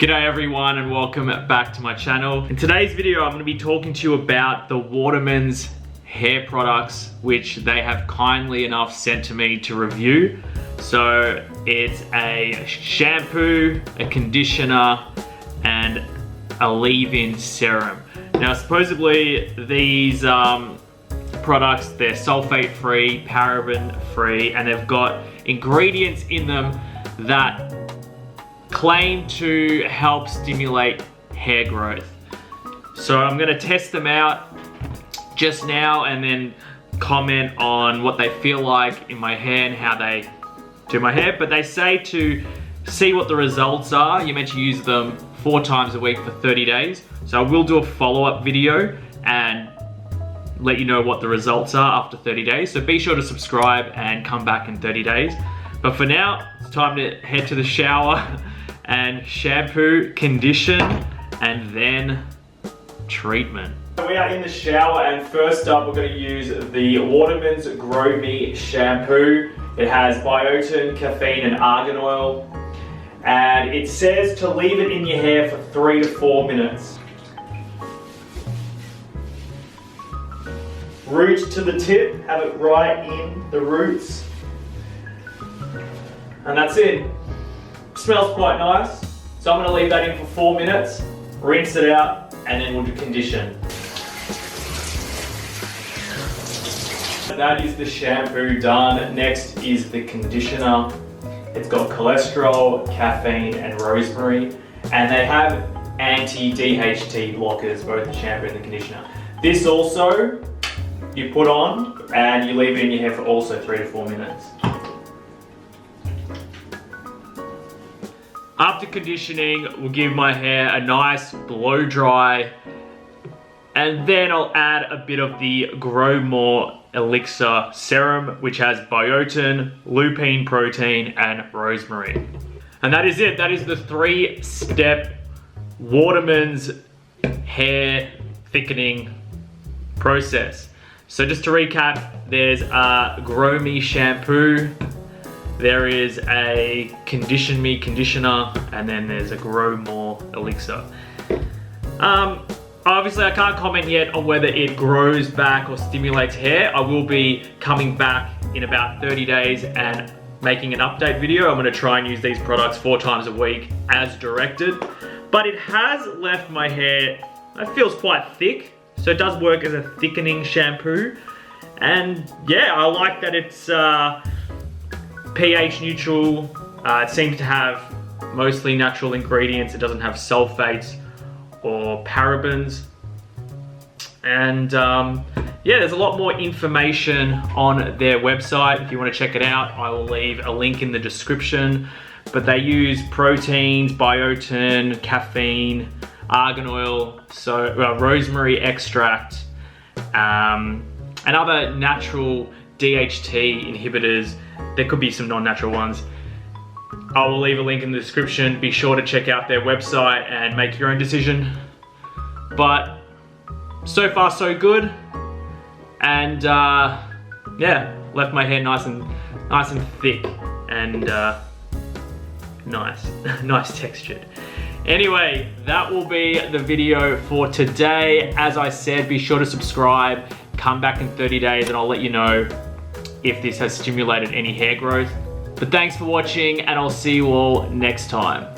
G'day everyone and welcome back to my channel. In today's video I'm going to be talking to you about the Watermans hair products which they have kindly enough sent to me to review. So it's a shampoo, a conditioner and a leave-in serum. Now supposedly these products, they're sulfate free, paraben free, and they've got ingredients in them that claim to help stimulate hair growth. So I'm gonna test them out just now and then comment on what they feel like in my hair and how they do my hair. But they say to see what the results are, you're meant to use them 4 times a week for 30 days. So I will do a follow-up video and let you know what the results are after 30 days. So be sure to subscribe and come back in 30 days. But for now, it's time to head to the shower and shampoo, condition, and then treatment. We are in the shower and first up we're going to use the Watermans Grow Me Shampoo. It has Biotin, Caffeine and Argan oil. And it says to leave it in your hair for 3 to 4 minutes. Root to the tip, have it right in the roots. And that's it. Smells quite nice. So I'm going to leave that in for 4 minutes, rinse it out, and then we'll do condition. That is the shampoo done. Next is the conditioner. It's got cholesterol, caffeine, and rosemary. And they have anti-DHT blockers, both the shampoo and the conditioner. This also, you put on and you leave it in your hair for also 3 to 4 minutes. After conditioning, we'll give my hair a nice blow dry, and then I'll add a bit of the Grow More Elixer serum, which has biotin, lupine protein, and rosemary. And that is it. That is the 3-step Watermans hair thickening process. So just to recap, there's a Grow Me Shampoo, there is a Condition Me Conditioner, and then there's a Grow More Elixir. Obviously I can't comment yet on whether it grows back or stimulates hair. I will be coming back in about 30 days and making an update video. I'm going to try and use these products 4 times a week as directed. But it has left my hair, it feels quite thick, so it does work as a thickening shampoo. And yeah, I like that it's pH neutral. It seems to have mostly natural ingredients. It doesn't have sulfates or parabens. And yeah, there's a lot more information on their website. If you want to check it out, I will leave a link in the description. But they use proteins, biotin, caffeine, argan oil, so rosemary extract, and other natural Dht inhibitors. There could be some non-natural ones. I will leave a link in the description. Be sure to check out their website and make your own decision. But so far so good. And yeah, left my hair nice and thick and nice textured. Anyway, that will be the video for today. As I said, be sure to subscribe. Come back in 30 days and I'll let you know if this has stimulated any hair growth. But thanks for watching and I'll see you all next time.